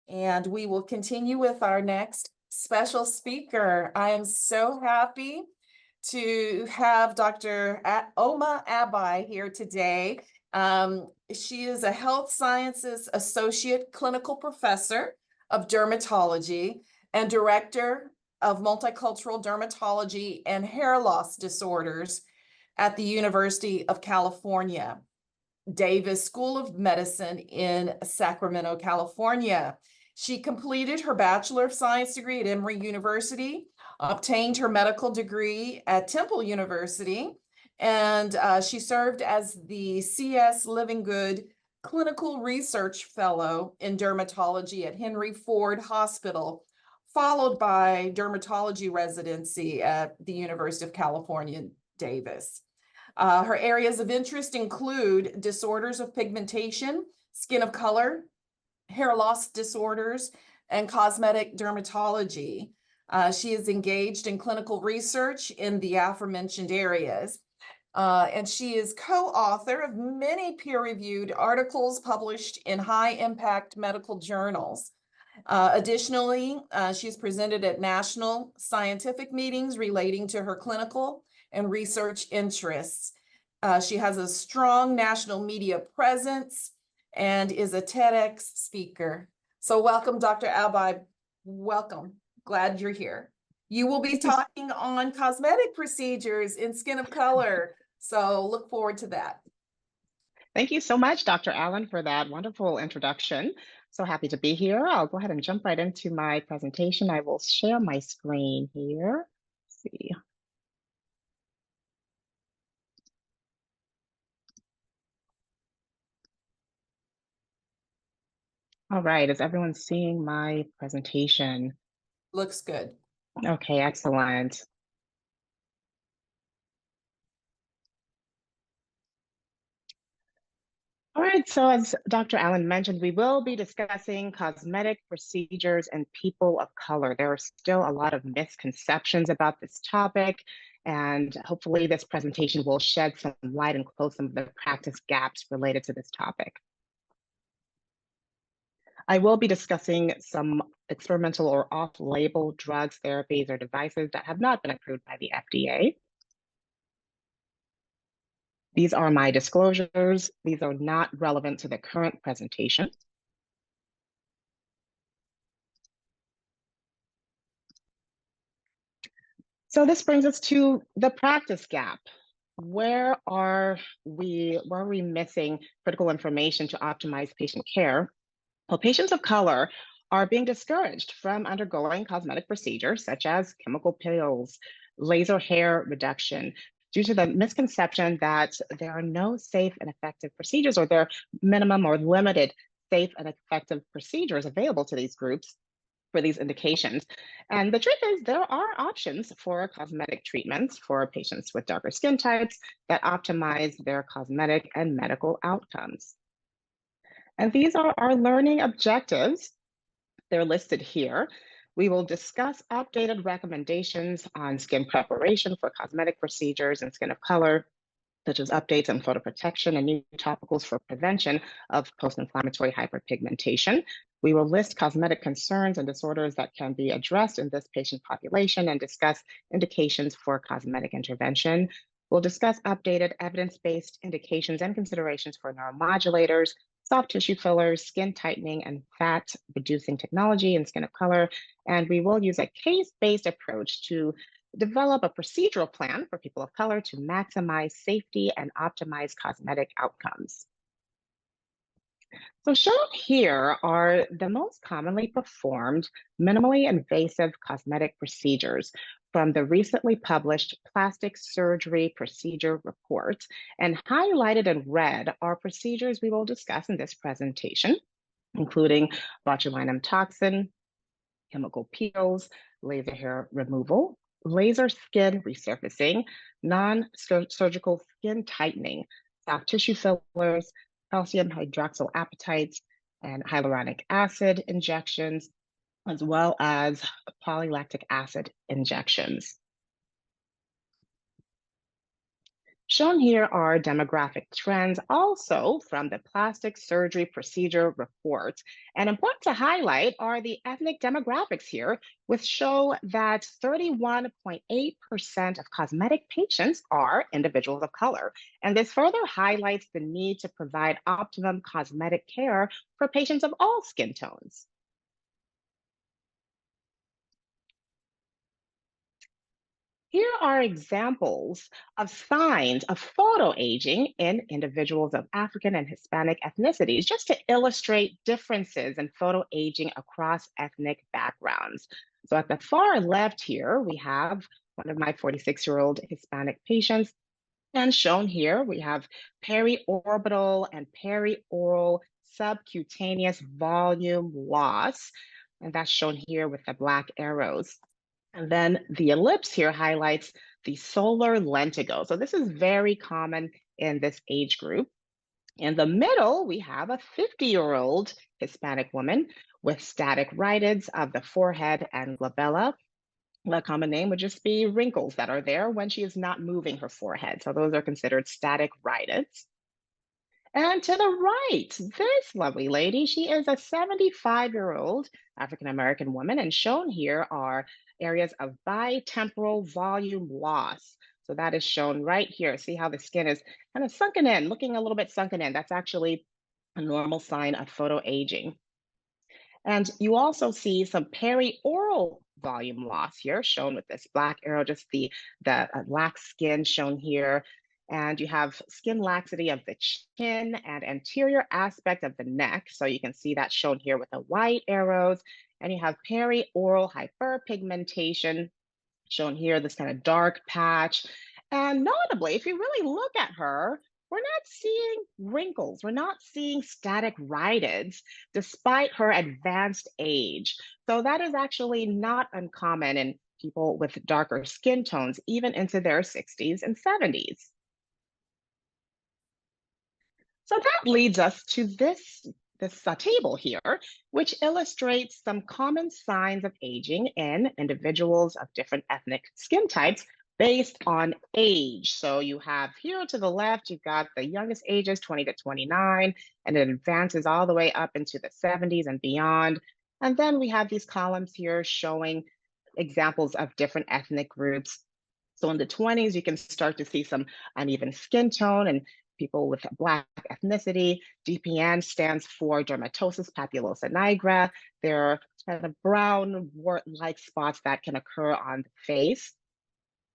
and we will continue with our next special speaker. I am so happy to have Dr. Oma Agbai here today. She is a health sciences associate clinical professor of dermatology and director of multicultural dermatology and hair loss disorders at the University of California, Davis School of Medicine in Sacramento, California. She completed her Bachelor of Science degree at Emory University, obtained her medical degree at Temple University, and she served as the C.S. Livingood Clinical Research Fellow in Dermatology at Henry Ford Hospital, followed by dermatology residency at the University of California, Davis. Her areas of interest include disorders of pigmentation, skin of color, hair loss disorders, and cosmetic dermatology. She is engaged in clinical research in the aforementioned areas. And she is co-author of many peer-reviewed articles published in high-impact medical journals. Additionally, she's presented at national scientific meetings relating to her clinical and research interests. She has a strong national media presence and is a TEDx speaker. So welcome, Dr. Agbai. Welcome. Glad you're here. You will be talking on cosmetic procedures in skin of color. So look forward to that. Thank you so much, Dr. Allen, for that wonderful introduction. So happy to be here. I'll go ahead and jump right into my presentation. I will share my screen here. Let's see. All right, is everyone seeing my presentation? Looks good. Okay, excellent. All right, so as Dr. Allen mentioned, we will be discussing cosmetic procedures in people of color. There are still a lot of misconceptions about this topic, and hopefully this presentation will shed some light and close some of the practice gaps related to this topic. I will be discussing some experimental or off-label drugs, therapies, or devices that have not been approved by the FDA. These are my disclosures. These are not relevant to the current presentation. So this brings us to the practice gap. Where are we missing critical information to optimize patient care? Well, patients of color are being discouraged from undergoing cosmetic procedures such as chemical peels, laser hair reduction, due to the misconception that there are no safe and effective procedures, or there are minimum or limited safe and effective procedures available to these groups for these indications. And the truth is, there are options for cosmetic treatments for patients with darker skin types that optimize their cosmetic and medical outcomes. And these are our learning objectives. They're listed here. We will discuss updated recommendations on skin preparation for cosmetic procedures and skin of color, such as updates on photoprotection and new topicals for prevention of post-inflammatory hyperpigmentation. We will list cosmetic concerns and disorders that can be addressed in this patient population and discuss indications for cosmetic intervention. We'll discuss updated evidence-based indications and considerations for neuromodulators, soft tissue fillers, skin tightening, and fat-reducing technology in skin of color. And we will use a case-based approach to develop a procedural plan for people of color to maximize safety and optimize cosmetic outcomes. So shown here are the most commonly performed minimally invasive cosmetic procedures from the recently published Plastic Surgery Procedure Report, and highlighted in red are procedures we will discuss in this presentation, including botulinum toxin, chemical peels, laser hair removal, laser skin resurfacing, non-surgical skin tightening, soft tissue fillers, calcium hydroxyapatite, and hyaluronic acid injections, as well as polylactic acid injections. Shown here are demographic trends also from the plastic surgery procedure report. And important to highlight are the ethnic demographics here, which show that 31.8% of cosmetic patients are individuals of color. And this further highlights the need to provide optimum cosmetic care for patients of all skin tones. Here are examples of signs of photoaging in individuals of African and Hispanic ethnicities, just to illustrate differences in photoaging across ethnic backgrounds. So at the far left here, we have one of my 46-year-old Hispanic patients. And shown here, we have periorbital and perioral subcutaneous volume loss. And that's shown here with the black arrows. And then the ellipse here highlights the solar lentigo. So this is very common in this age group. In the middle, we have a 50-year-old Hispanic woman with static rhytids of the forehead and glabella. The common name would just be wrinkles that are there when she is not moving her forehead. So those are considered static rhytids. And to the right, this lovely lady, she is a 75-year-old African American woman, and shown here are areas of bitemporal volume loss. So that is shown right here. See how the skin is kind of sunken in, looking a little bit sunken in. That's actually a normal sign of photoaging. And you also see some perioral volume loss here, shown with this black arrow, just the lax skin shown here. And you have skin laxity of the chin and anterior aspect of the neck. So you can see that shown here with the white arrows. And you have perioral hyperpigmentation shown here, this kind of dark patch. And notably, if you really look at her, we're not seeing wrinkles. We're not seeing static rhytids despite her advanced age. So that is actually not uncommon in people with darker skin tones, even into their 60s and 70s. So that leads us to this table here, which illustrates some common signs of aging in individuals of different ethnic skin types based on age. So you have here to the left, you've got the youngest ages, 20 to 29, and it advances all the way up into the 70s and beyond. And then we have these columns here showing examples of different ethnic groups. So in the 20s, you can start to see some uneven skin tone and people with Black ethnicity. DPN stands for dermatosis papulosa nigra. They're kind of brown wart-like spots that can occur on the face.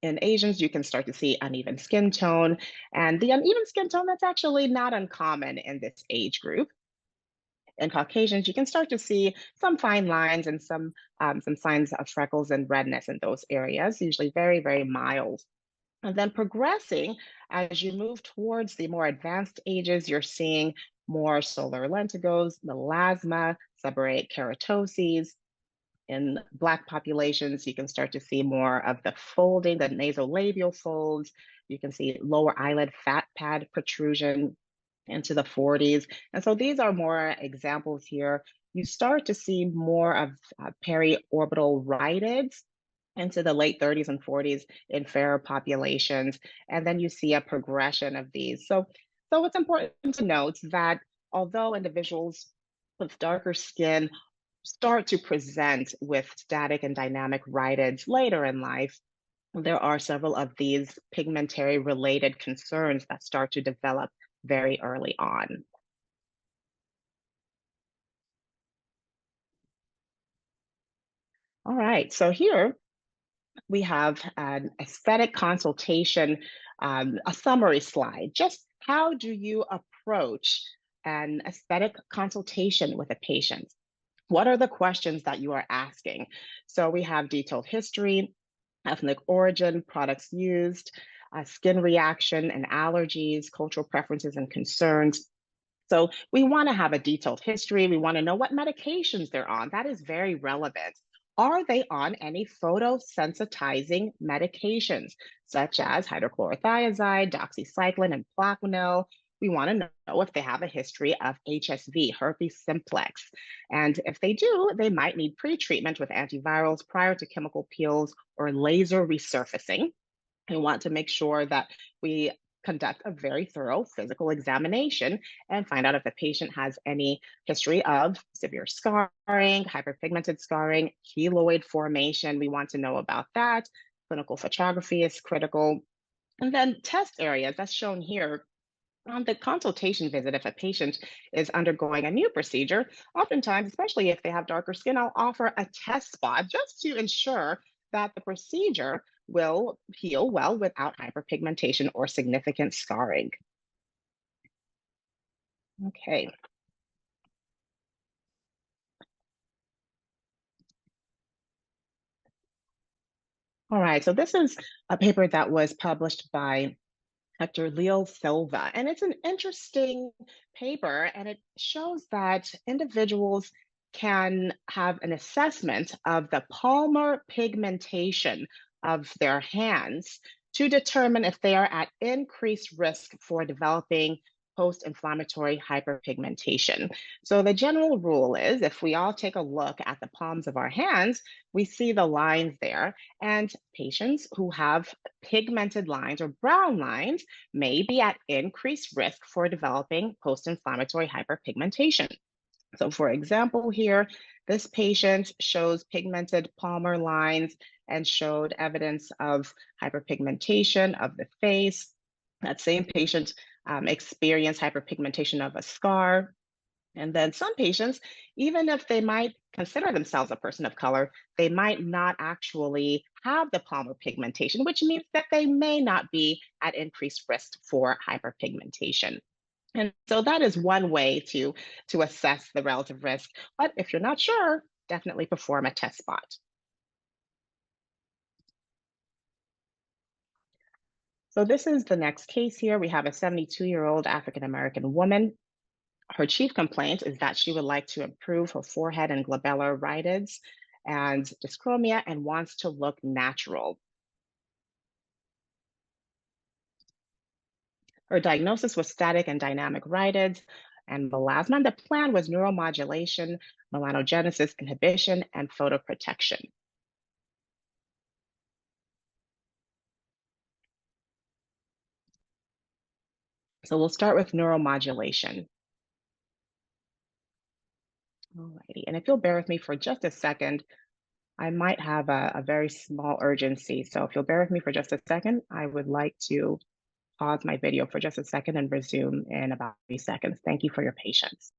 In Asians, you can start to see uneven skin tone. And the uneven skin tone, that's actually not uncommon in this age group. In Caucasians, you can start to see some fine lines and some signs of freckles and redness in those areas, usually very, very mild. And then progressing, as you move towards the more advanced ages, you're seeing more solar lentigos, melasma, seborrheic keratoses. In Black populations, you can start to see more of the folding, the nasolabial folds. You can see lower eyelid fat pad protrusion into the 40s. And so these are more examples here. You start to see more of periorbital rhytids into the late 30s and 40s in fairer populations. And then you see a progression of these. So it's important to note that although individuals with darker skin start to present with static and dynamic rhytids later in life, there are several of these pigmentary related concerns that start to develop very early on. All right, so here we have an aesthetic consultation, a summary slide. Just how do you approach an aesthetic consultation with a patient? What are the questions that you are asking? So we have detailed history, ethnic origin, products used, skin reaction and allergies, cultural preferences and concerns. So we want to have a detailed history. We want to know what medications they're on. That is very relevant. Are they on any photosensitizing medications, such as hydrochlorothiazide, doxycycline, and Plaquenil? We want to know if they have a history of HSV, herpes simplex. And if they do, they might need pre-treatment with antivirals prior to chemical peels or laser resurfacing. We want to make sure that we conduct a very thorough physical examination and find out if the patient has any history of severe scarring, hyperpigmented scarring, keloid formation. We want to know about that. Clinical photography is critical. And then test areas, that's shown here on the consultation visit. If a patient is undergoing a new procedure, oftentimes, especially if they have darker skin, I'll offer a test spot just to ensure that the procedure will heal well without hyperpigmentation or significant scarring. Okay. All right. So this is a paper that was published by Dr. Leo Silva. And it's an interesting paper, and it shows that individuals can have an assessment of the palmar pigmentation of their hands to determine if they are at increased risk for developing post-inflammatory hyperpigmentation. So the general rule is if we all take a look at the palms of our hands, we see the lines there, and patients who have pigmented lines or brown lines may be at increased risk for developing post-inflammatory hyperpigmentation. So for example here, this patient shows pigmented palmar lines and showed evidence of hyperpigmentation of the face. That same patient experienced hyperpigmentation of a scar. And then some patients, even if they might consider themselves a person of color, they might not actually have the palmar pigmentation, which means that they may not be at increased risk for hyperpigmentation. And so that is one way to assess the relative risk. But if you're not sure, definitely perform a test spot. So this is the next case here. We have a 72-year-old African American woman. Her chief complaint is that she would like to improve her forehead and glabellar rhytids and dyschromia and wants to look natural. Her diagnosis was static and dynamic rhytids and melasma. And the plan was neuromodulation, melanogenesis inhibition, and photoprotection. So we'll start with neuromodulation. Alrighty, and if you'll bear with me for just a second, I might have a very small urgency. So if you'll bear with me for just a second, I would like to pause my video for just a second and resume in about 3 seconds. Thank you for your patience.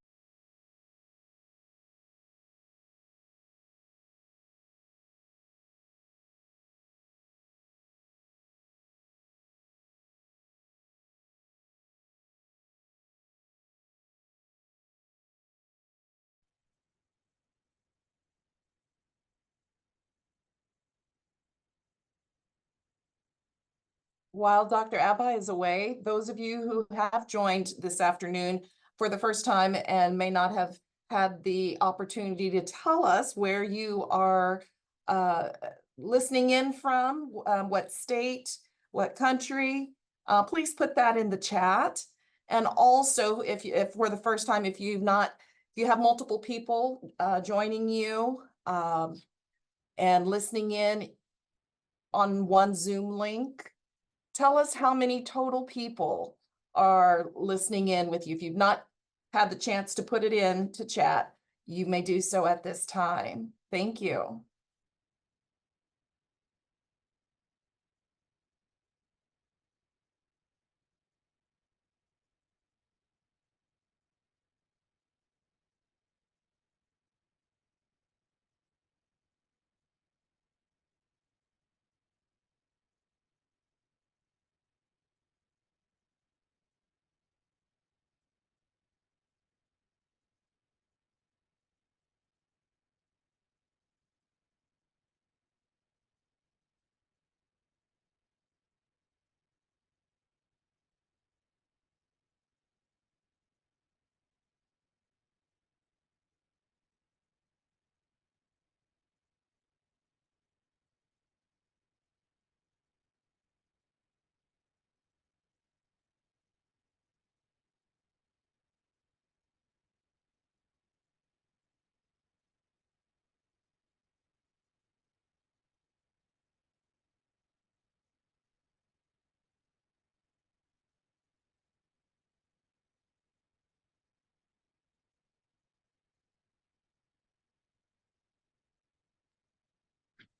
While Dr. Agbai is away, those of you who have joined this afternoon for the first time and may not have had the opportunity to tell us where you are listening in from, what state, what country, please put that in the chat. And also, if for the first time, if you have multiple people joining you and listening in on one Zoom link, tell us how many total people are listening in with you. If you've not had the chance to put it in to chat, you may do so at this time. Thank you.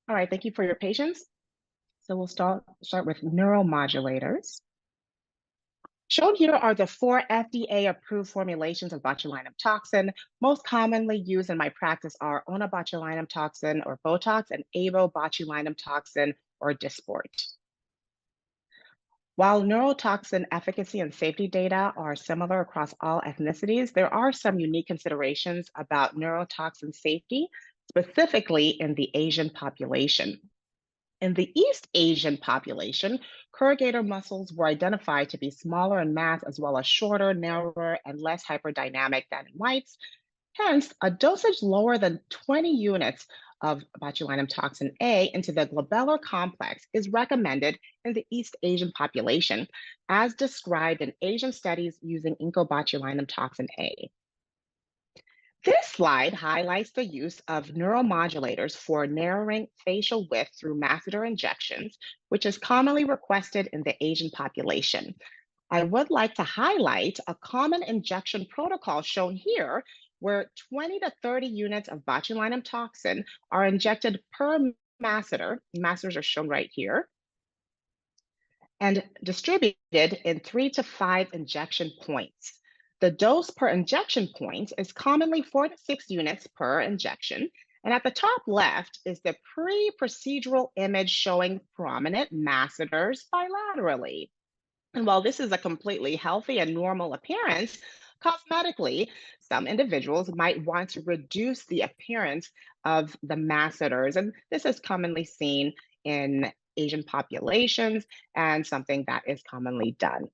All right, thank you for your patience. So we'll start with neuromodulators. Shown here are the four FDA-approved formulations of botulinum toxin. Most commonly used in my practice are onabotulinum toxin or Botox and avobotulinum toxin or Dysport. While neurotoxin efficacy and safety data are similar across all ethnicities, there are some unique considerations about neurotoxin safety, specifically in the Asian population. In the East Asian population, corrugator muscles were identified to be smaller in mass as well as shorter, narrower, and less hyperdynamic than in whites. Hence, a dosage lower than 20 units of botulinum toxin A into the glabellar complex is recommended in the East Asian population, as described in Asian studies using incobotulinum toxin A. This slide highlights the use of neuromodulators for narrowing facial width through masseter injections, which is commonly requested in the Asian population. I would like to highlight a common injection protocol shown here, where 20 to 30 units of botulinum toxin are injected per masseter. Masseters are shown right here, and distributed in 3 to 5 injection points. The dose per injection point is commonly 4 to 6 units per injection. And at the top left is the pre procedural image showing prominent masseters bilaterally. And while this is a completely healthy and normal appearance, cosmetically, some individuals might want to reduce the appearance of the masseters. And this is commonly seen in Asian populations and something that is commonly done.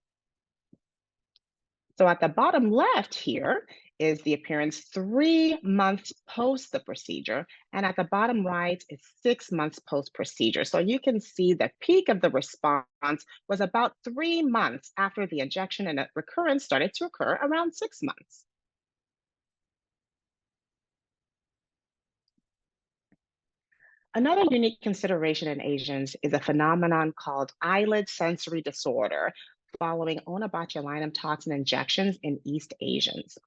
So at the bottom left here is the appearance 3 months post the procedure, and at the bottom right is 6 months post procedure. So you can see the peak of the response was about 3 months after the injection, and a recurrence started to occur around 6 months. Another unique consideration in Asians is a phenomenon called eyelid sensory disorder following onabotulinum toxin injections in East Asians.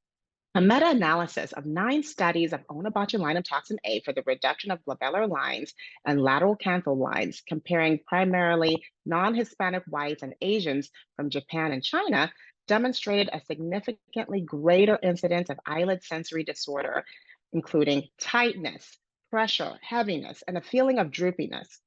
A meta analysis of 9 studies of onabotulinum toxin A for the reduction of glabellar lines and lateral canthal lines, comparing primarily non Hispanic whites and Asians from Japan and China, demonstrated a significantly greater incidence of eyelid sensory disorder, including tightness, pressure, heaviness, and a feeling of droopiness,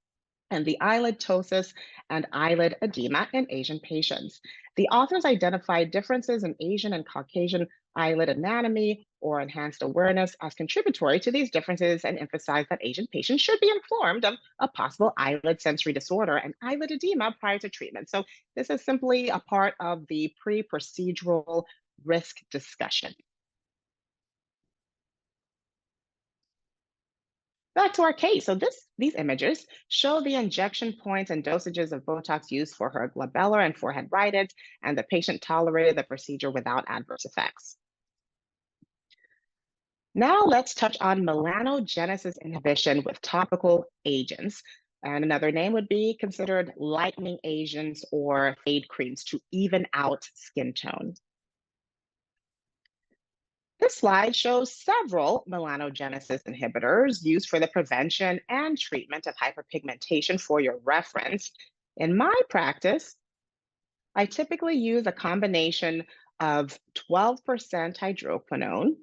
and the eyelid ptosis and eyelid edema in Asian patients. The authors identified differences in Asian and Caucasian eyelid anatomy or enhanced awareness as contributory to these differences and emphasized that Asian patients should be informed of a possible eyelid sensory disorder and eyelid edema prior to treatment. So, this is simply a part of the pre procedural risk discussion. Back to our case. So these images show the injection points and dosages of Botox used for her glabellar and forehead rhytids, and the patient tolerated the procedure without adverse effects. Now let's touch on melanogenesis inhibition with topical agents. And another name would be considered lightening agents or FAAD creams to even out skin tone. This slide shows several melanogenesis inhibitors used for the prevention and treatment of hyperpigmentation for your reference. In my practice, I typically use a combination of 12% hydroquinone,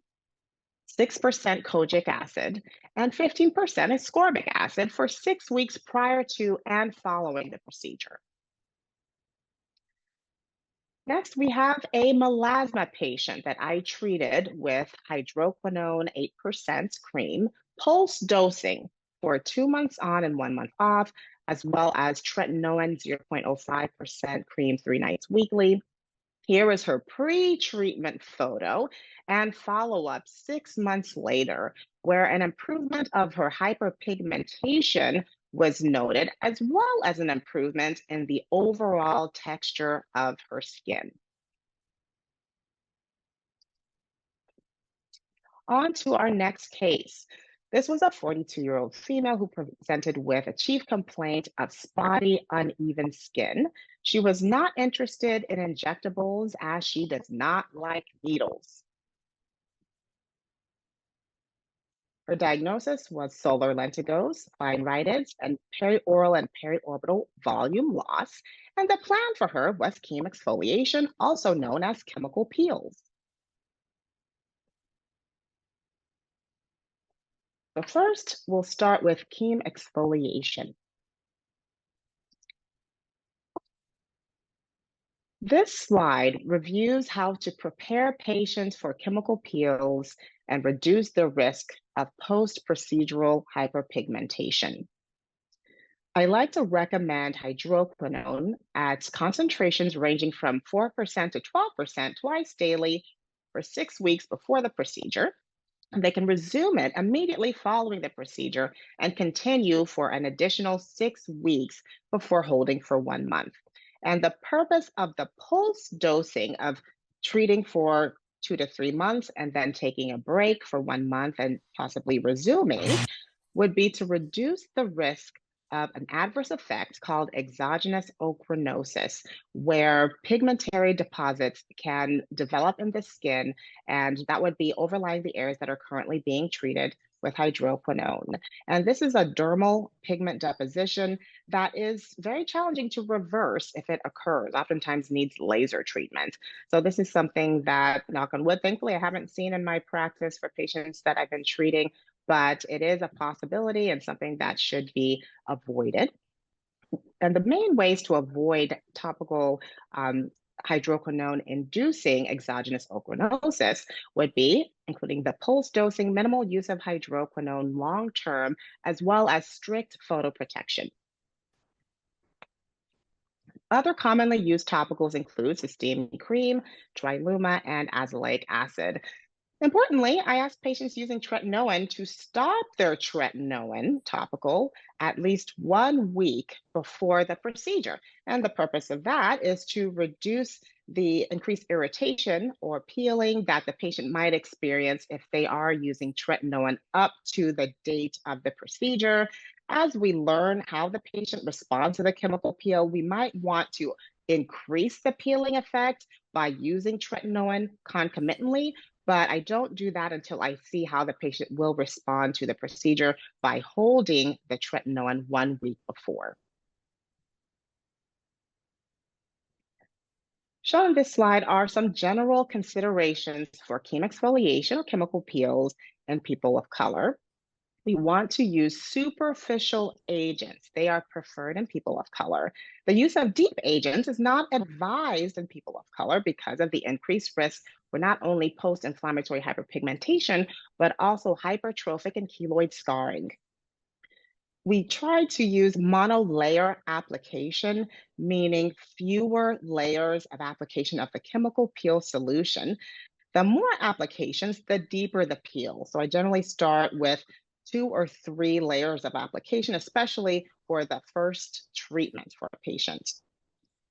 6% kojic acid, and 15% ascorbic acid for 6 weeks prior to and following the procedure. Next, we have a melasma patient that I treated with hydroquinone 8% cream, pulse dosing for 2 months on and 1 month off, as well as tretinoin 0.05% cream 3 nights weekly. Here is her pre treatment photo and follow up 6 months later, where an improvement of her hyperpigmentation was noted, as well as an improvement in the overall texture of her skin. On to our next case. This was a 42-year-old female who presented with a chief complaint of spotty, uneven skin. She was not interested in injectables as she does not like needles. Her diagnosis was solar lentigos, fine rhytids, and perioral and periorbital volume loss. And the plan for her was cheme exfoliation, also known as chemical peels. But first, we'll start with cheme exfoliation. This slide reviews how to prepare patients for chemical peels and reduce the risk of post-procedural hyperpigmentation. I like to recommend hydroquinone at concentrations ranging from 4% to 12% twice daily for 6 weeks before the procedure. They can resume it immediately following the procedure and continue for an additional 6 weeks before holding for 1 month. And the purpose of the pulse dosing of treating for 2 to 3 months and then taking a break for 1 month and possibly resuming would be to reduce the risk of an adverse effect called exogenous ochronosis, where pigmentary deposits can develop in the skin, and that would be overlying the areas that are currently being treated with hydroquinone. And this is a dermal pigment deposition that is very challenging to reverse if it occurs, oftentimes needs laser treatment. So this is something that, knock on wood, thankfully I haven't seen in my practice for patients that I've been treating, but it is a possibility and something that should be avoided. And the main ways to avoid topical hydroquinone inducing exogenous ochronosis would be including the pulse dosing, minimal use of hydroquinone long term, as well as strict photoprotection. Other commonly used topicals include cysteamine cream, triluma, and azelaic acid. Importantly, I ask patients using tretinoin to stop their tretinoin topical at least 1 week before the procedure. And the purpose of that is to reduce the increased irritation or peeling that the patient might experience if they are using tretinoin up to the date of the procedure. As we learn how the patient responds to the chemical peel, we might want to increase the peeling effect by using tretinoin concomitantly, but I don't do that until I see how the patient will respond to the procedure by holding the tretinoin 1 week before. Shown in this slide are some general considerations for cheme exfoliation or chemical peels in people of color. We want to use superficial agents. They are preferred in people of color. The use of deep agents is not advised in people of color because of the increased risk for not only post-inflammatory hyperpigmentation, but also hypertrophic and keloid scarring. We try to use monolayer application, meaning fewer layers of application of the chemical peel solution. The more applications, the deeper the peel. So I generally start with 2 or 3 layers of application, especially for the first treatment for a patient.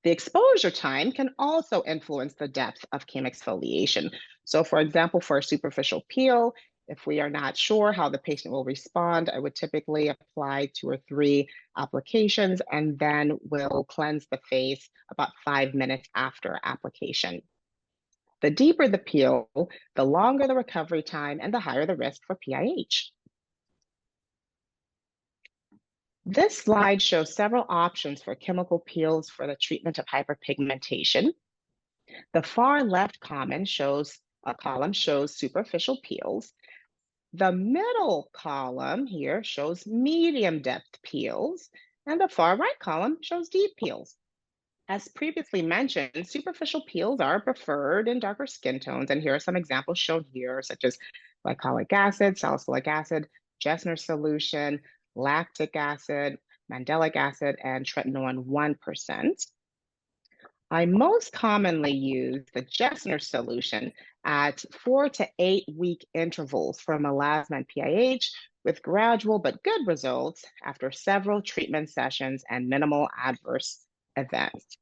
The exposure time can also influence the depth of cheme exfoliation. So for example, for a superficial peel, if we are not sure how the patient will respond, I would typically apply 2 or 3 applications and then will cleanse the face about 5 minutes after application. The deeper the peel, the longer the recovery time and the higher the risk for PIH. This slide shows several options for chemical peels for the treatment of hyperpigmentation. The far left column shows superficial peels. The middle column here shows medium depth peels, and the far right column shows deep peels. As previously mentioned, superficial peels are preferred in darker skin tones, and here are some examples shown here, such as glycolic acid, salicylic acid, Jessner solution, lactic acid, mandelic acid, and tretinoin 1%. I most commonly use the Jessner solution at 4 to 8 week intervals for melasma and PIH with gradual but good results after several treatment sessions and minimal adverse events.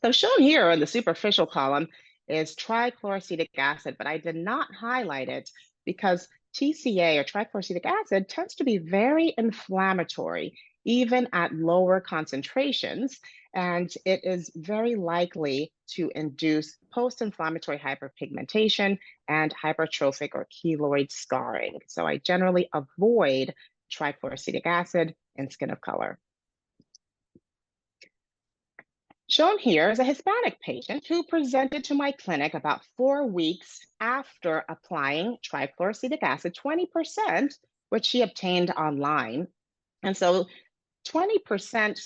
So shown here in the superficial column is trichloroacetic acid, but I did not highlight it because TCA or trichloroacetic acid tends to be very inflammatory, even at lower concentrations, and it is very likely to induce post-inflammatory hyperpigmentation and hypertrophic or keloid scarring. So I generally avoid trichloroacetic acid in skin of color. Shown here is a Hispanic patient who presented to my clinic about 4 weeks after applying trichloroacetic acid, 20%, which she obtained online. And so 20%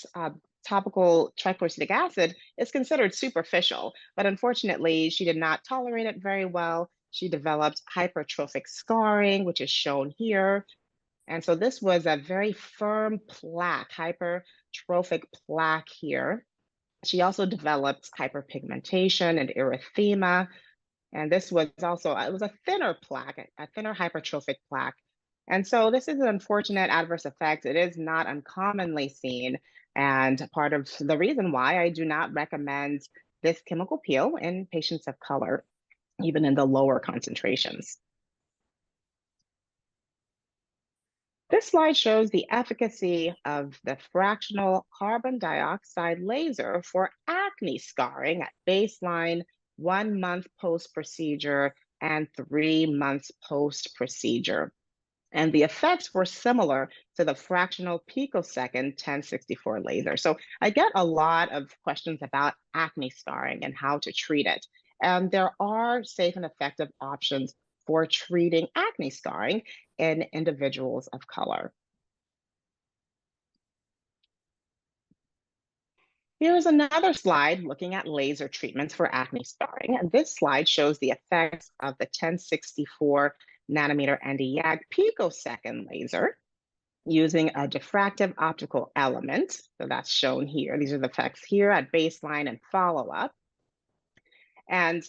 topical trichloroacetic acid is considered superficial, but unfortunately, she did not tolerate it very well. She developed hypertrophic scarring, which is shown here. And so this was a very firm plaque, hypertrophic plaque here. She also developed hyperpigmentation and erythema. And this was also, it was a thinner plaque, a thinner hypertrophic plaque. And so this is an unfortunate adverse effect. It is not uncommonly seen, and part of the reason why I do not recommend this chemical peel in patients of color, even in the lower concentrations. This slide shows the efficacy of the fractional carbon dioxide laser for acne scarring at baseline, 1 month post-procedure, and 3 months post-procedure. And the effects were similar to the fractional picosecond 1064 laser. So I get a lot of questions about acne scarring and how to treat it. And there are safe and effective options for treating acne scarring in individuals of color. Here's another slide looking at laser treatments for acne scarring. And this slide shows the effects of the 1064 nanometer Nd:YAG picosecond laser using a diffractive optical element. So that's shown here. These are the effects here at baseline and follow-up. And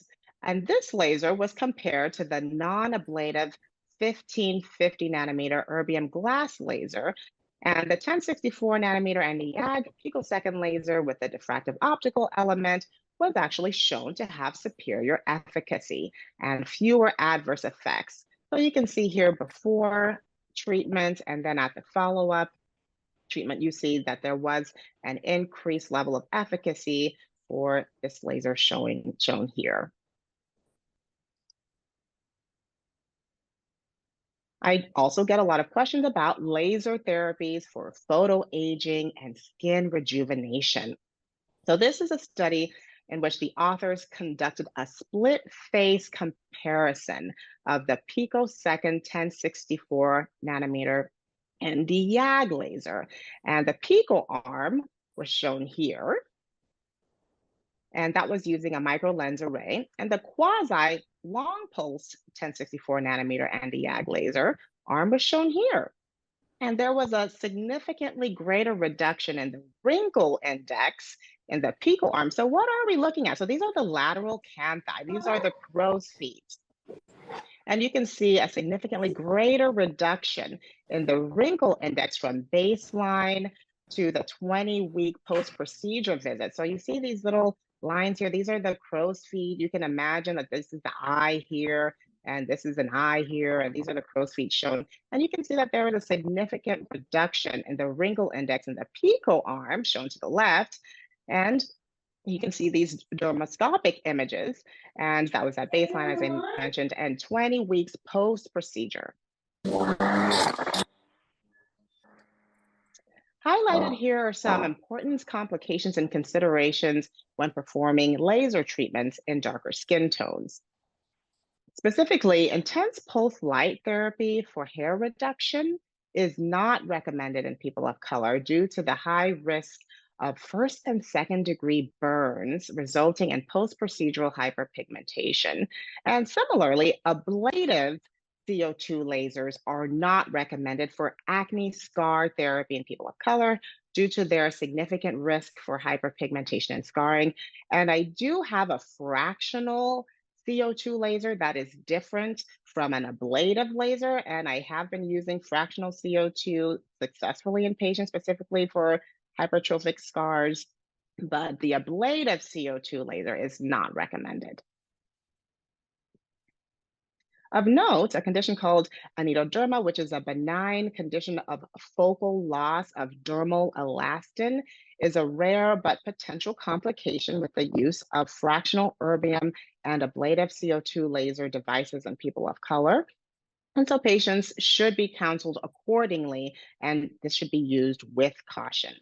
this laser was compared to the non-ablative 1550 nanometer erbium glass laser and the 1064 nanometer Nd:YAG picosecond laser with the diffractive optical element was actually shown to have superior efficacy and fewer adverse effects. So you can see here before treatment and then at the follow-up treatment, you see that there was an increased level of efficacy for this laser shown here. I also get a lot of questions about laser therapies for photoaging and skin rejuvenation. So this is a study in which the authors conducted a split face comparison of the picosecond 1064 nanometer Nd:YAG laser. And the pico arm was shown here, and that was using a micro lens array. And the quasi long pulse 1064 nanometer Nd:YAG laser arm was shown here. And there was a significantly greater reduction in the wrinkle index in the pico arm. So what are we looking at? So these are the lateral canthi. These are the crow's feet. And you can see a significantly greater reduction in the wrinkle index from baseline to the 20-week post-procedure visit. So you see these little lines here. These are the crow's feet. You can imagine that this is the eye here, and this is an eye here, and these are the crow's feet shown. And you can see that there is a significant reduction in the wrinkle index in the pico arm, shown to the left. And you can see these dermoscopic images, and that was at baseline, as I mentioned, and 20 weeks post-procedure. Highlighted here are some important complications and considerations when performing laser treatments in darker skin tones. Specifically, intense pulse light therapy for hair reduction is not recommended in people of color due to the high risk of first and second degree burns resulting in post-procedural hyperpigmentation. And similarly, ablative CO2 lasers are not recommended for acne scar therapy in people of color due to their significant risk for hyperpigmentation and scarring. And I do have a fractional CO2 laser that is different from an ablative laser, and I have been using fractional CO2 successfully in patients, specifically for hypertrophic scars, but the ablative CO2 laser is not recommended. Of note, a condition called anatoderma, which is a benign condition of focal loss of dermal elastin, is a rare but potential complication with the use of fractional erbium and ablative CO2 laser devices in people of color. And so patients should be counseled accordingly, and this should be used with caution.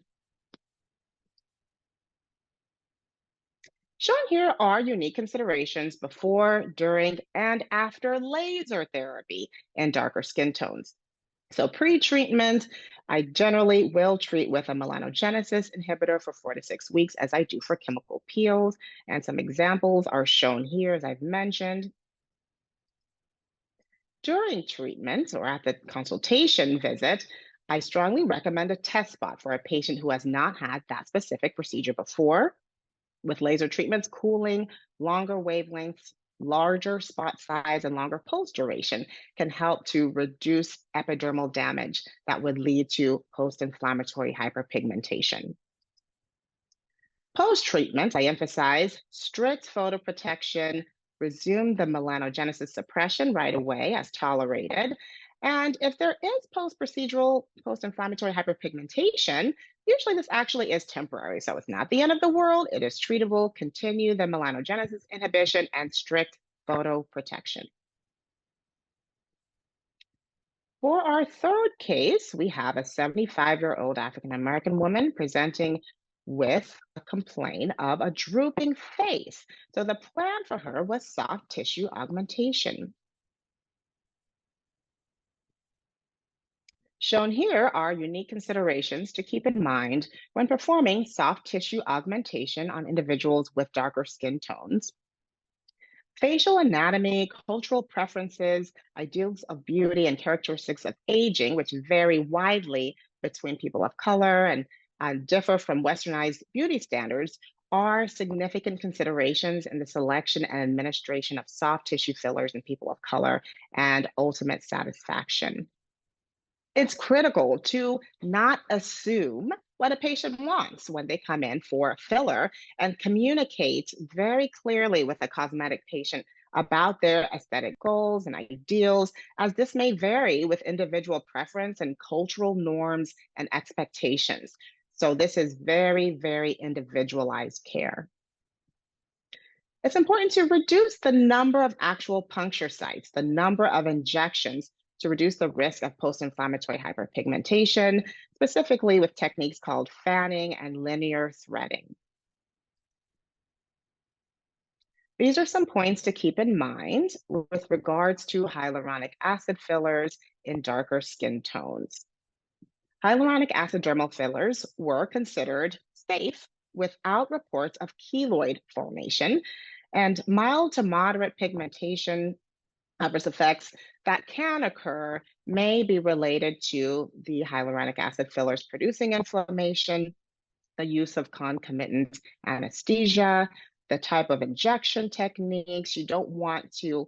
Shown here are unique considerations before, during, and after laser therapy in darker skin tones. So, pre-treatment, I generally will treat with a melanogenesis inhibitor for 4 to 6 weeks, as I do for chemical peels. And some examples are shown here, as I've mentioned. During treatment or at the consultation visit, I strongly recommend a test spot for a patient who has not had that specific procedure before. With laser treatments, cooling, longer wavelengths, larger spot size, and longer pulse duration can help to reduce epidermal damage that would lead to post inflammatory hyperpigmentation. Post treatment, I emphasize strict photoprotection, resume the melanogenesis suppression right away as tolerated. And if there is post procedural, post inflammatory hyperpigmentation, usually this actually is temporary. So it's not the end of the world, it is treatable. Continue the melanogenesis inhibition and strict photoprotection. For our third case, we have a 75-year-old African American woman presenting with a complaint of a drooping face. So the plan for her was soft tissue augmentation. Shown here are unique considerations to keep in mind when performing soft tissue augmentation on individuals with darker skin tones. Facial anatomy, cultural preferences, ideals of beauty, and characteristics of aging, which vary widely between people of color and differ from westernized beauty standards, are significant considerations in the selection and administration of soft tissue fillers in people of color and ultimate satisfaction. It's critical to not assume what a patient wants when they come in for a filler and communicate very clearly with a cosmetic patient about their aesthetic goals and ideals, as this may vary with individual preference and cultural norms and expectations. So, this is very, very individualized care. It's important to reduce the number of actual puncture sites, the number of injections to reduce the risk of post inflammatory hyperpigmentation, specifically with techniques called fanning and linear threading. These are some points to keep in mind with regards to hyaluronic acid fillers in darker skin tones. Hyaluronic acid dermal fillers were considered safe without reports of keloid formation, and mild to moderate pigmentation adverse effects that can occur may be related to the hyaluronic acid fillers producing inflammation, the use of concomitant anesthesia, the type of injection techniques. You don't want to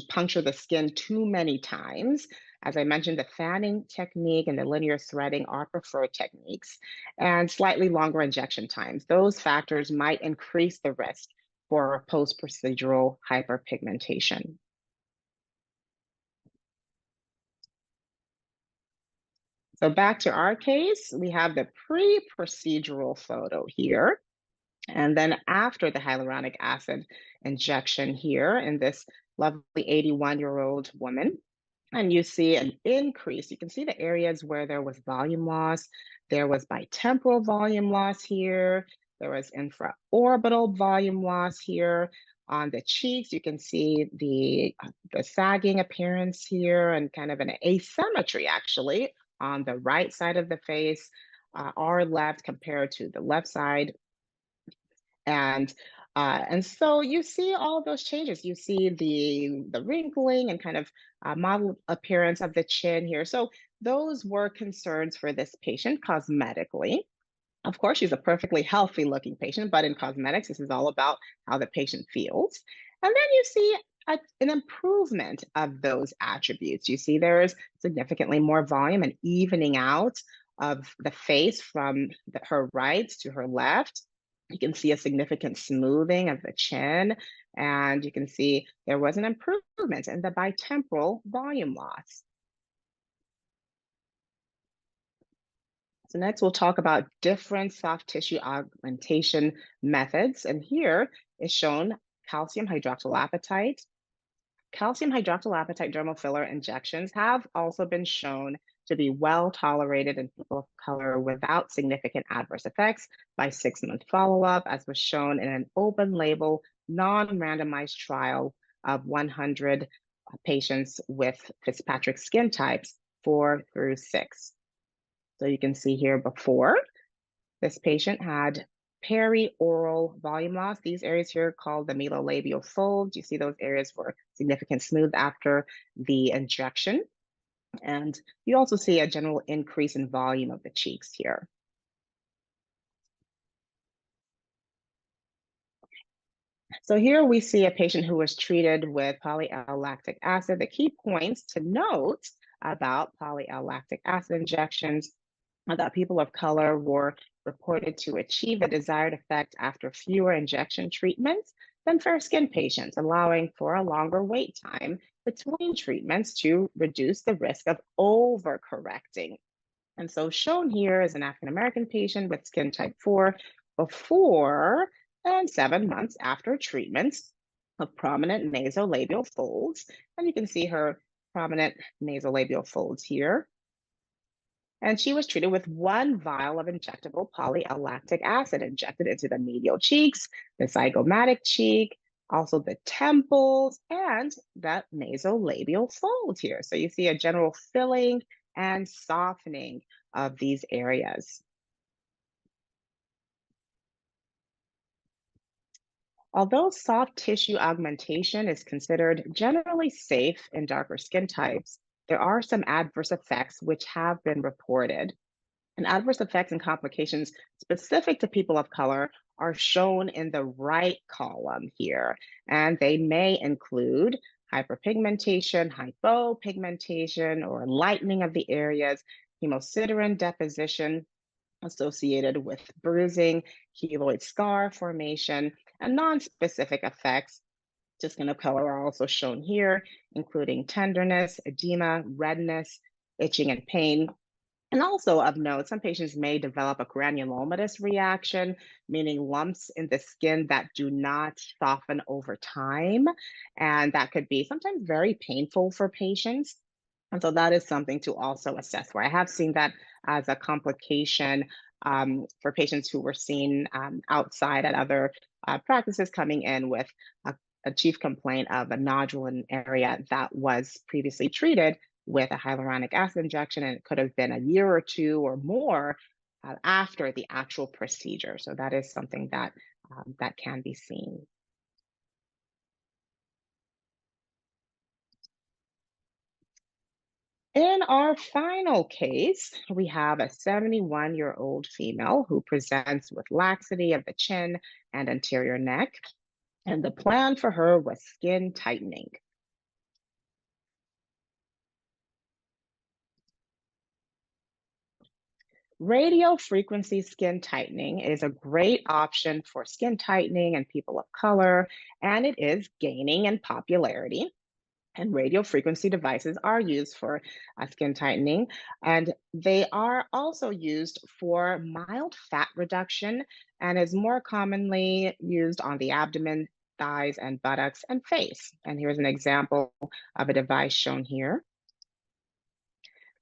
puncture the skin too many times. As I mentioned, the fanning technique and the linear threading are preferred techniques, and slightly longer injection times. Those factors might increase the risk for post procedural hyperpigmentation. So back to our case, we have the pre-procedural photo here. And then after the hyaluronic acid injection here in this lovely 81-year-old woman, and you see an increase. You can see the areas where there was volume loss. There was bitemporal volume loss here. There was infraorbital volume loss here. On the cheeks, you can see the sagging appearance here and kind of an asymmetry actually on the right side of the face, our left compared to the left side. And so you see all of those changes. You see the wrinkling and kind of model appearance of the chin here. So those were concerns for this patient cosmetically. Of course, she's a perfectly healthy looking patient, but in cosmetics, this is all about how the patient feels. And then you see an improvement of those attributes. You see there's significantly more volume and evening out of the face from her right to her left. You can see a significant smoothing of the chin, And you can see there was an improvement in the bitemporal volume loss. So next we'll talk about different soft tissue augmentation methods. And here is shown calcium hydroxylapatite. Calcium hydroxylapatite dermal filler injections have also been shown to be well tolerated in people of color without significant adverse effects by 6-month follow-up, as was shown in an open label, non-randomized trial of 100 patients with Fitzpatrick skin types 4 through 6. So you can see here before, this patient had perioral volume loss. These areas here called the melolabial folds. You see those areas were significantly smooth after the injection. And you also see a general increase in volume of the cheeks here. So here we see a patient who was treated with poly-L-lactic acid. The key points to note about poly-L-lactic acid injections are that people of color were reported to achieve the desired effect after fewer injection treatments than fair skin patients, allowing for a longer wait time between treatments to reduce the risk of overcorrecting. And so shown here is an African American patient with skin type 4 before and 7 months after treatments of prominent nasolabial folds. And you can see her prominent nasolabial folds here. And she was treated with 1 vial of injectable poly-L-lactic acid injected into the medial cheeks, the zygomatic cheek, also the temples, and that nasolabial fold here. So you see a general filling and softening of these areas. Although soft tissue augmentation is considered generally safe in darker skin types, there are some adverse effects which have been reported. And adverse effects and complications specific to people of color are shown in the right column here. And they may include hyperpigmentation, hypopigmentation, or lightening of the areas, hemosiderin deposition associated with bruising, keloid scar formation, and non-specific effects to skin of color are also shown here, including tenderness, edema, redness, itching, and pain. And also of note, some patients may develop a granulomatous reaction, meaning lumps in the skin that do not soften over time. And that could be sometimes very painful for patients. And so that is something to also assess for. I have seen that as a complication for patients who were seen outside at other practices coming in with a chief complaint of a nodule in an area that was previously treated with a hyaluronic acid injection, and it could have been a year or 2 or more after the actual procedure. So that is something that that can be seen. In our final case, we have a 71-year-old female who presents with laxity of the chin and anterior neck, and the plan for her was skin tightening. Radio frequency skin tightening is a great option for skin tightening in people of color, and it is gaining in popularity. And radio frequency devices are used for skin tightening, and they are also used for mild fat reduction and is more commonly used on the abdomen, thighs, and buttocks and face. And here's an example of a device shown here.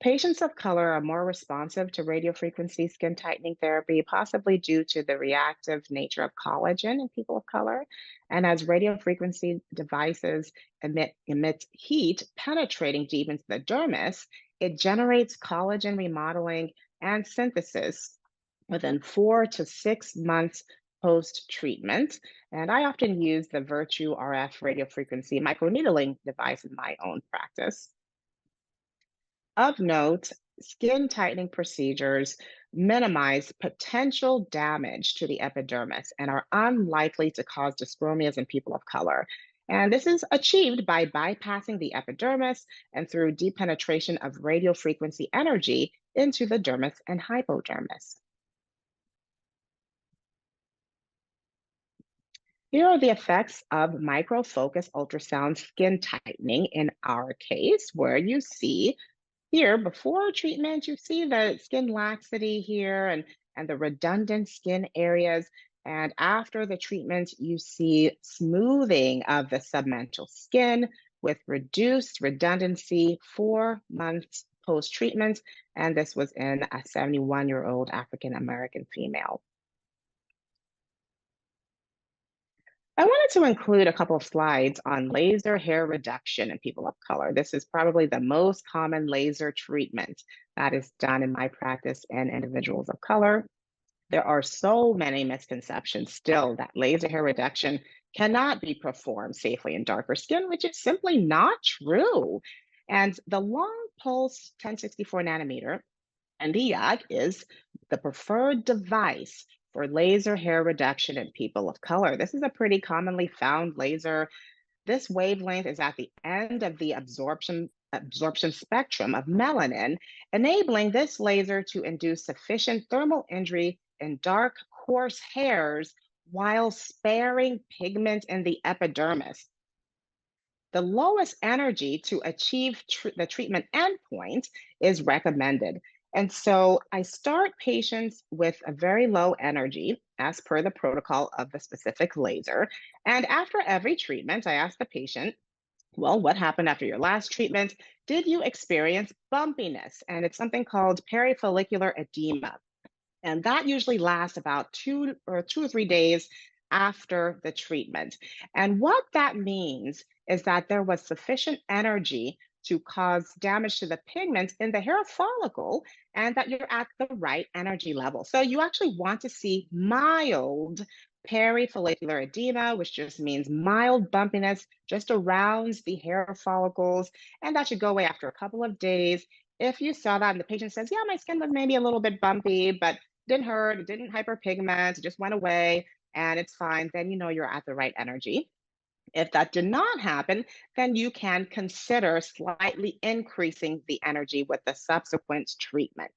Patients of color are more responsive to radiofrequency skin tightening therapy, possibly due to the reactive nature of collagen in people of color. And as radiofrequency devices emit heat penetrating deep into the dermis, it generates collagen remodeling and synthesis within 4 to 6 months post-treatment. And I often use the Virtue RF radiofrequency microneedling device in my own practice. Of note, skin tightening procedures minimize potential damage to the epidermis and are unlikely to cause dyschromias in people of color. And this is achieved by bypassing the epidermis and through deep penetration of radiofrequency energy into the dermis and hypodermis. Here are the effects of micro-focus ultrasound skin tightening in our case, where you see here before treatment, you see the skin laxity here and the redundant skin areas. And after the treatment, you see smoothing of the submental skin with reduced redundancy 4 months post-treatment. And this was in a 71-year-old African American female. I wanted to include a couple of slides on laser hair reduction in people of color. This is probably the most common laser treatment that is done in my practice in individuals of color. There are so many misconceptions still that laser hair reduction cannot be performed safely in darker skin, which is simply not true. And the long pulse 1064 nanometer and the YAG is the preferred device for laser hair reduction in people of color. This is a pretty commonly found laser. This wavelength is at the end of the absorption spectrum of melanin, enabling this laser to induce sufficient thermal injury in dark, coarse hairs while sparing pigment in the epidermis. The lowest energy to achieve the treatment endpoint is recommended. And so I start patients with a very low energy as per the protocol of the specific laser. And after every treatment, I ask the patient, well, what happened after your last treatment? Did you experience bumpiness? And it's something called perifollicular edema. And that usually lasts about 2 or 3 days after the treatment. And what that means is that there was sufficient energy to cause damage to the pigment in the hair follicle and that you're at the right energy level. So you actually want to see mild perifollicular edema, which just means mild bumpiness just around the hair follicles. And that should go away after a couple of days. If you saw that and the patient says, yeah, my skin was maybe a little bit bumpy, but didn't hurt, it didn't hyperpigment, it just went away and it's fine, then you know you're at the right energy. If that did not happen, then you can consider slightly increasing the energy with the subsequent treatment.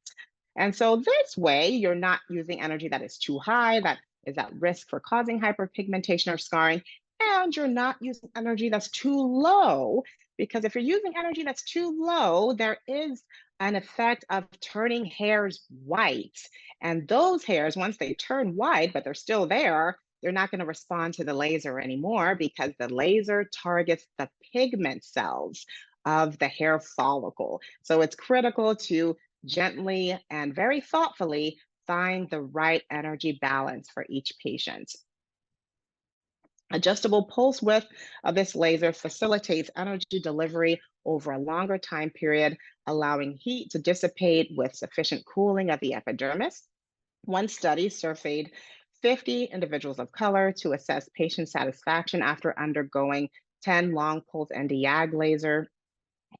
And so this way, you're not using energy that is too high, that is at risk for causing hyperpigmentation or scarring, and you're not using energy that's too low, because if you're using energy that's too low, there is an effect of turning hairs white. And those hairs, once they turn white, but they're still there, they're not going to respond to the laser anymore because the laser targets the pigment cells of the hair follicle. So it's critical to gently and very thoughtfully find the right energy balance for each patient. Adjustable pulse width of this laser facilitates energy delivery over a longer time period, allowing heat to dissipate with sufficient cooling of the epidermis. One study surveyed 50 individuals of color to assess patient satisfaction after undergoing 10 long pulse Nd:YAG laser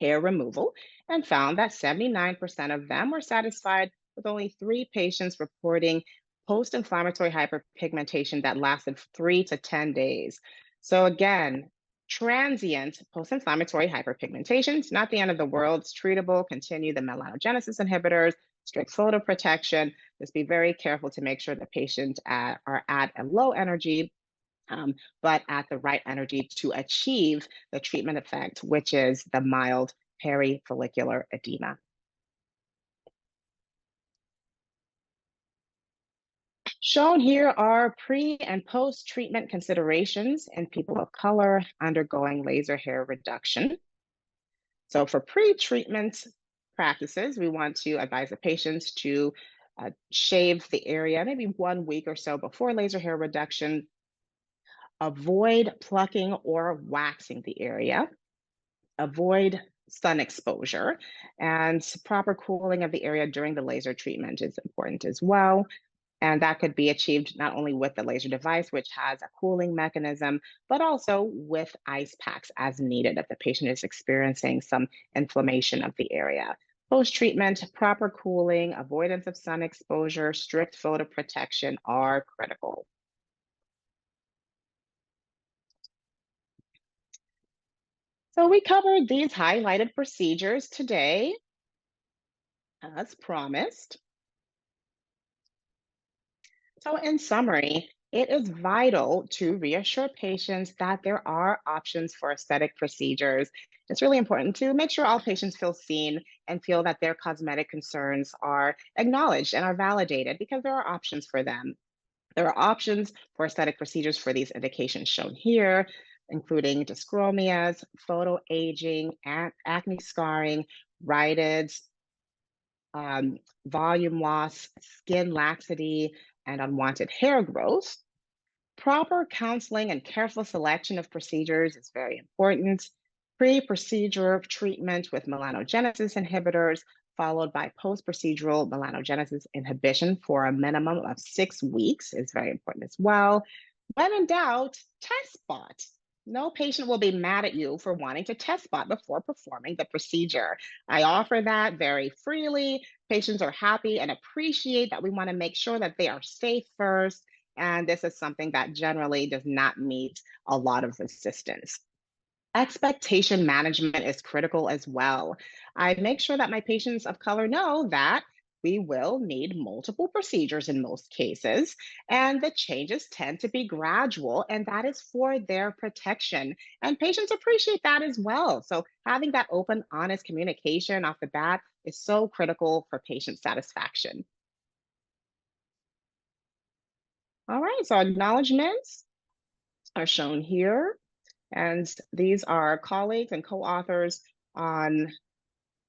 hair removal and found that 79% of them were satisfied, with only 3 patients reporting post-inflammatory hyperpigmentation that lasted 3 to 10 days. So again, transient post-inflammatory hyperpigmentation is not the end of the world. It's treatable. Continue the melanogenesis inhibitors, strict photoprotection. Just be very careful to make sure the patients are at a low energy, but at the right energy to achieve the treatment effect, which is the mild perifollicular edema. Shown here are pre and post treatment considerations in people of color undergoing laser hair reduction. So for pre-treatment practices, we want to advise the patients to shave the area maybe 1 week or so before laser hair reduction. Avoid plucking or waxing the area. Avoid sun exposure, and proper cooling of the area during the laser treatment is important as well. And that could be achieved not only with the laser device, which has a cooling mechanism, but also with ice packs as needed if the patient is experiencing some inflammation of the area. Post-treatment, proper cooling, avoidance of sun exposure, strict photoprotection are critical. So we covered these highlighted procedures today, as promised. So in summary, It is vital to reassure patients that there are options for aesthetic procedures. It's really important to make sure all patients feel seen and feel that their cosmetic concerns are acknowledged and are validated because there are options for them. There are options for aesthetic procedures for these indications shown here, including dyschromias, photo aging, acne scarring, rhytids, um, volume loss, skin laxity, and unwanted hair growth. Proper counseling and careful selection of procedures is very important. Pre procedure treatment with melanogenesis inhibitors, followed by post procedural melanogenesis inhibition for a minimum of 6 weeks, is very important as well. When in doubt, test spot. No patient will be mad at you for wanting to test spot before performing the procedure. I offer that very freely. Patients are happy and appreciate that we want to make sure that they are safe first. And this is something that generally does not meet a lot of resistance. Expectation management is critical as well. I make sure that my patients of color know that we will need multiple procedures in most cases, and the changes tend to be gradual, and that is for their protection. And patients appreciate that as well. So, having that open, honest communication off the bat is so critical for patient satisfaction. All right, so acknowledgements are shown here. And these are colleagues and co-authors on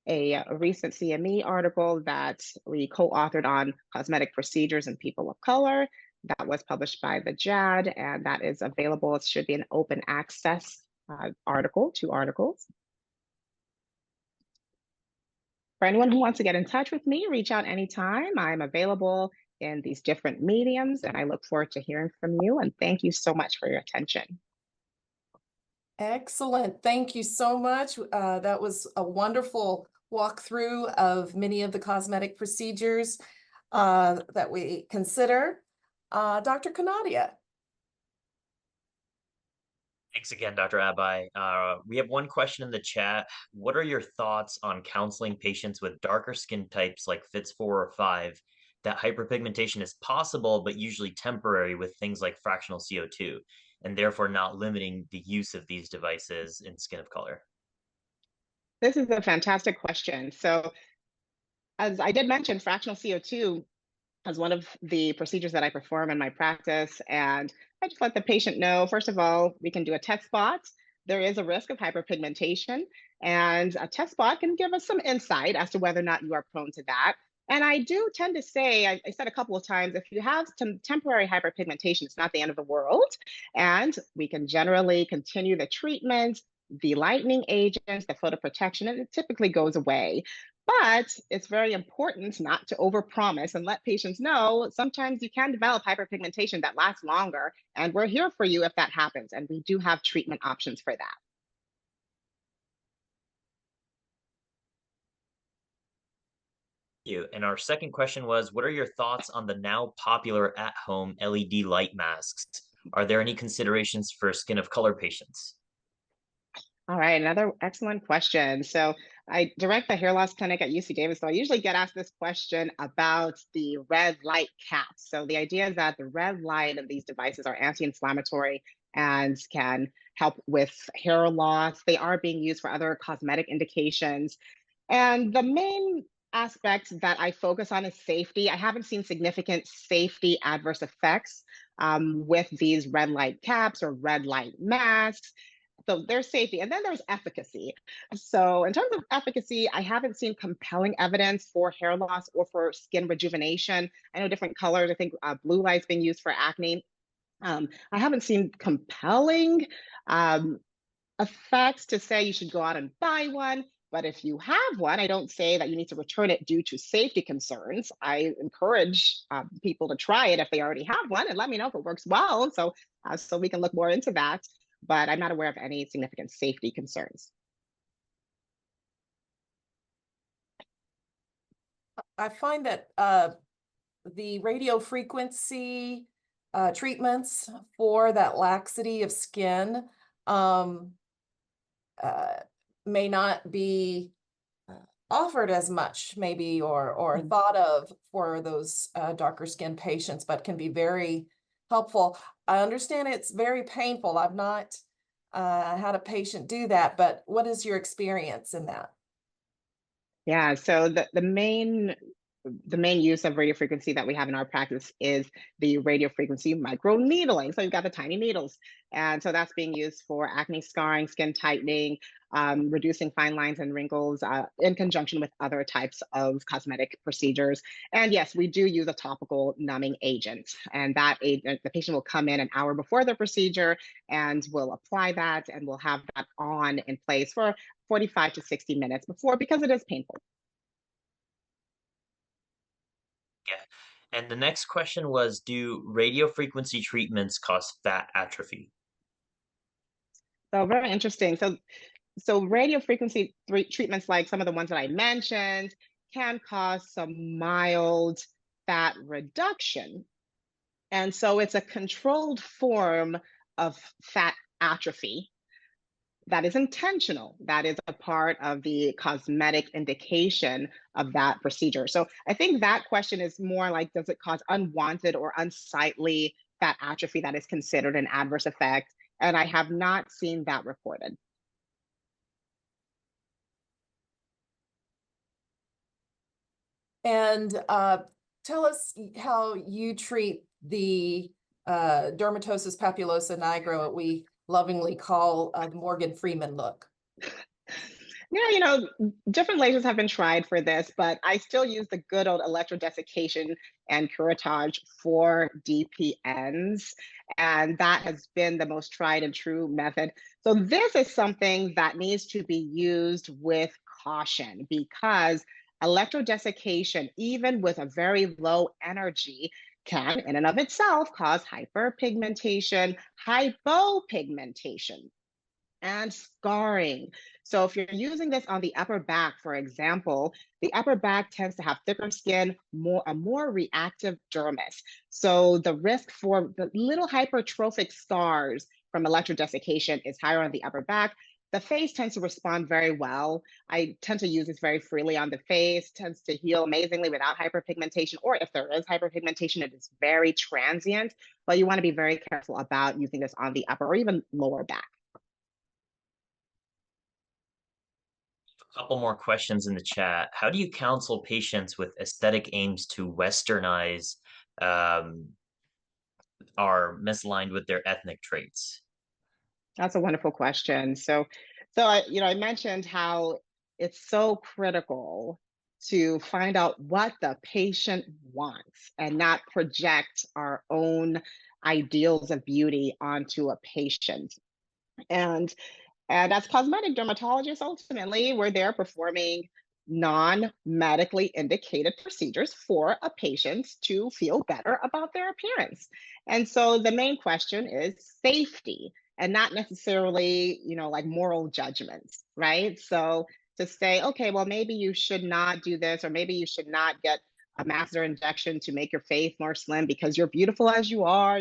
a recent CME article that we co-authored on cosmetic procedures in people of color. That was published by the JAD, and that is available. It should be an open access article, 2 articles. For anyone who wants to get in touch with me, reach out anytime. I'm available in these different mediums, and I look forward to hearing from you. And thank you so much for your attention. Excellent. Thank you so much. That was a wonderful walkthrough of many of the cosmetic procedures that we consider. Dr. Kanadia. Thanks again, Dr. Agbai. We have one question in the chat. What are your thoughts on counseling patients with darker skin types like FITS 4 or 5 that hyperpigmentation is possible but usually temporary with things like fractional CO2 and therefore not limiting the use of these devices in skin of color? This is a fantastic question. So, as I did mention, fractional CO2 as one of the procedures that I perform in my practice. And I just let the patient know, first of all, we can do a test spot. There is a risk of hyperpigmentation, and a test spot can give us some insight as to whether or not you are prone to that. And I do tend to say, I said a couple of times, if you have some temporary hyperpigmentation, it's not the end of the world. And we can generally continue the treatment, the lightening agents, the photoprotection, and it typically goes away. But it's very important not to overpromise and let patients know sometimes you can develop hyperpigmentation that lasts longer, and we're here for you if that happens. And we do have treatment options for that. You. And our second question was, what are your thoughts on the now popular at-home LED light masks? Are there any considerations for skin of color patients? All right, another excellent question. So I direct the hair loss clinic at UC Davis. So I usually get asked this question about the red light caps. So the idea is that the red light of these devices are anti-inflammatory and can help with hair loss. They are being used for other cosmetic indications. And the main aspect that I focus on is safety. I haven't seen significant safety adverse effects with these red light caps or red light masks. So there's safety, and then there's efficacy. So in terms of efficacy, I haven't seen compelling evidence for hair loss or for skin rejuvenation. I know different colors. I think blue light's being used for acne. I haven't seen compelling um, effects to say you should go out and buy one. But if you have one, I don't say that you need to return it due to safety concerns. I encourage people to try it if they already have one and let me know if it works well. So we can look more into that. But I'm not aware of any significant safety concerns. I find that the radio frequency treatments for that laxity of skin um, may not be offered as much, maybe, or thought of for those darker skin patients, but can be very helpful. I understand it's very painful. I've not had a patient do that, but what is your experience in that? Yeah, so the main use of radiofrequency that we have in our practice is the radiofrequency microneedling. So you've got the tiny needles. And so that's being used for acne scarring, skin tightening, reducing fine lines and wrinkles in conjunction with other types of cosmetic procedures. And yes, we do use a topical numbing agent. And that agent, the patient will come in an hour before the procedure and we'll apply that and we'll have that on in place for 45 to 60 minutes before because it is painful. Yeah. And the next question was, do radiofrequency treatments cause fat atrophy? So very interesting. So radio frequency treatments like some of the ones that I mentioned can cause some mild fat reduction. And so it's a controlled form of fat atrophy that is intentional. That is a part of the cosmetic indication of that procedure. So I think that question is more like, does it cause unwanted or unsightly fat atrophy that is considered an adverse effect? And I have not seen that reported. And tell us how you treat the dermatosis papulosa nigra, what we lovingly call the Morgan Freeman look. Yeah, different lasers have been tried for this, but I still use the good old electrodesiccation and curettage for DPNs. And that has been the most tried and true method. So this is something that needs to be used with caution because electrodesiccation, even with a very low energy, can in and of itself cause hyperpigmentation, hypopigmentation and scarring. So if you're using this on the upper back, for example, the upper back tends to have thicker skin, a more reactive dermis. So the risk for the little hypertrophic scars from electrodesiccation is higher on the upper back. The face tends to respond very well. I tend to use this very freely on the face, tends to heal amazingly without hyperpigmentation, or if there is hyperpigmentation, it is very transient, but you want to be very careful about using this on the upper or even lower back. Couple more questions in the chat. How do you counsel patients with aesthetic aims to westernize um, are misaligned with their ethnic traits? That's a wonderful question. So I mentioned how it's so critical to find out what the patient wants and not project our own ideals of beauty onto a patient. And and as cosmetic dermatologists, ultimately, we're there performing non-medically indicated procedures for a patient to feel better about their appearance. And so the main question is safety and not necessarily, like moral judgments, right? So to say, okay, well, maybe you should not do this, or maybe you should not get a masseter injection to make your face more slim because you're beautiful as you are.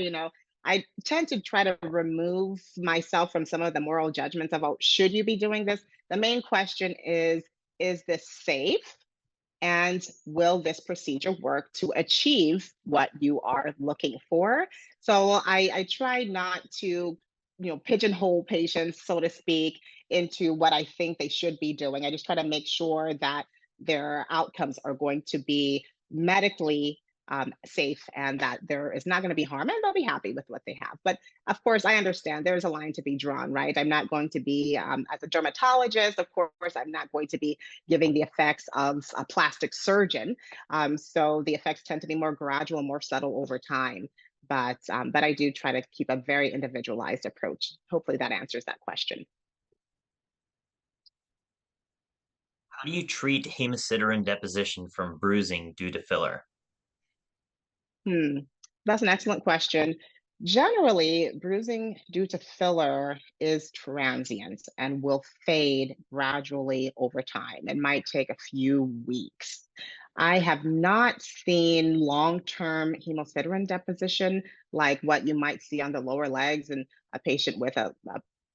I tend to try to remove myself from some of the moral judgments about should you be doing this. The main question is this safe? And will this procedure work to achieve what you are looking for? So I try not to, pigeonhole patients, so to speak, into what I think they should be doing. I just try to make sure that their outcomes are going to be medically safe and that there is not going to be harm and they'll be happy with what they have. But of course, I understand there's a line to be drawn, right? I'm not going to be, as a dermatologist, of course, I'm not going to be giving the effects of a plastic surgeon. So the effects tend to be more gradual, more subtle over time. But I do try to keep a very individualized approach. Hopefully that answers that question. How do you treat hemosiderin deposition from bruising due to filler? Hmm, that's an excellent question. Generally, bruising due to filler is transient and will fade gradually over time. It might take a few weeks. I have not seen long-term hemosiderin deposition like what you might see on the lower legs in a patient with a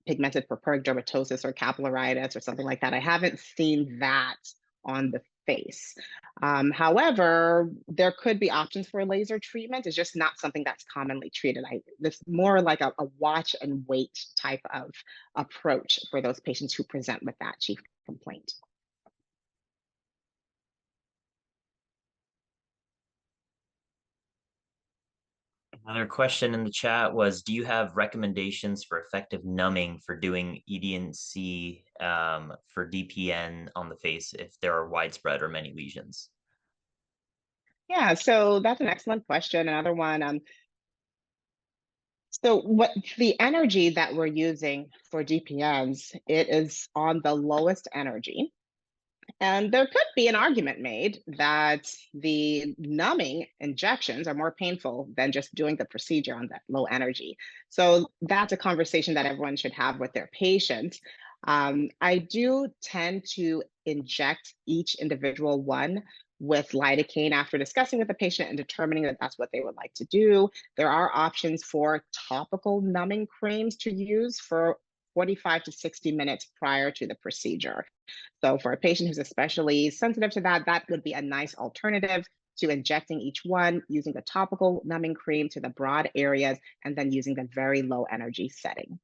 pigmented purpuric dermatosis or capillaritis or something like that. I haven't seen that on the face. However, there could be options for laser treatment. It's just not something that's commonly treated. This more like a watch and wait type of approach for those patients who present with that chief complaint. Another question in the chat was, do you have recommendations for effective numbing for doing EDNC for DPN on the face if there are widespread or many lesions? Yeah, so that's an excellent question. Another one. So what the energy that we're using for DPNs, it is on the lowest energy. And there could be an argument made that the numbing injections are more painful than just doing the procedure on that low energy. So that's a conversation that everyone should have with their patient. I do tend to inject each individual one with lidocaine after discussing with the patient and determining that that's what they would like to do. There are options for topical numbing creams to use for 45 to 60 minutes prior to the procedure. So for a patient who's especially sensitive to that, that would be a nice alternative to injecting each one, using the topical numbing cream to the broad areas, and then using the very low energy setting.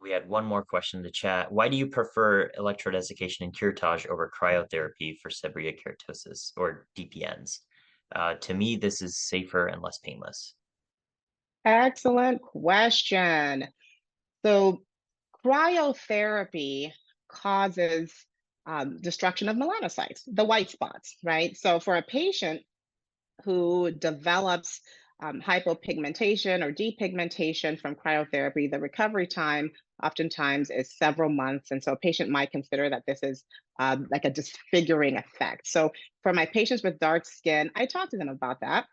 We had one more question in the chat. Why do you prefer electrodesiccation and curettage over cryotherapy for seborrheic keratosis or DPNs? To me, this is safer and less painless. Excellent question. So cryotherapy causes destruction of melanocytes, the white spots, right? So for a patient who develops hypopigmentation or depigmentation from cryotherapy, the recovery time oftentimes is several months. And so a patient might consider that this is like a disfiguring effect. So for my patients with dark skin, I talk to them about that.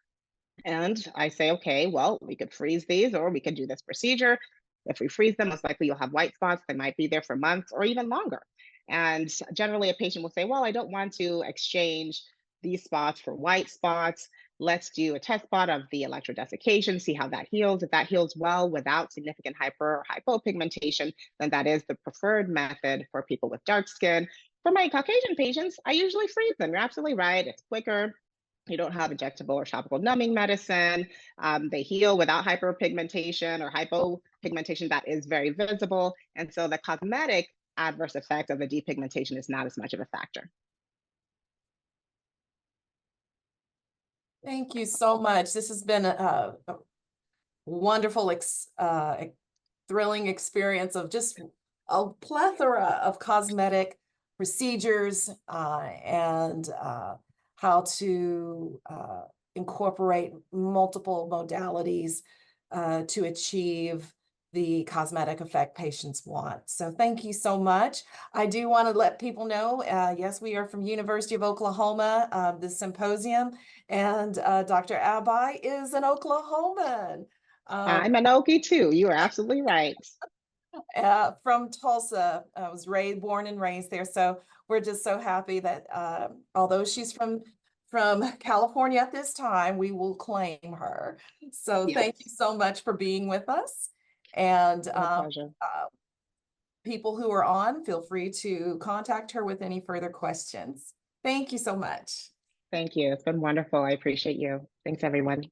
And I say, okay, well, we could freeze these or we could do this procedure. If we freeze them, most likely you'll have white spots. They might be there for months or even longer. And generally, a patient will say, well, I don't want to exchange these spots for white spots. Let's do a test spot of the electrodesiccation, see how that heals. If that heals well without significant hyper or hypopigmentation, then that is the preferred method for people with dark skin. For my Caucasian patients, I usually freeze them. You're absolutely right. It's quicker. You don't have injectable or topical numbing medicine. They heal without hyperpigmentation or hypopigmentation that is very visible. And so the cosmetic adverse effect of the depigmentation is not as much of a factor. Thank you so much. This has been a wonderful, thrilling experience of just a plethora of cosmetic procedures and how to incorporate multiple modalities to achieve the cosmetic effect patients want. So thank you so much. I do want to let people know, yes, we are from University of Oklahoma, this symposium, and Dr. Agbai is an Oklahoman. I'm an Okie too. You are absolutely right. From Tulsa. I was born and raised there. So we're just so happy that although she's from California at this time, we will claim her. So Yes. thank you so much for being with us. And My pleasure. people who are on, feel free to contact her with any further questions. Thank you so much. Thank you. It's been wonderful. I appreciate you. Thanks, everyone.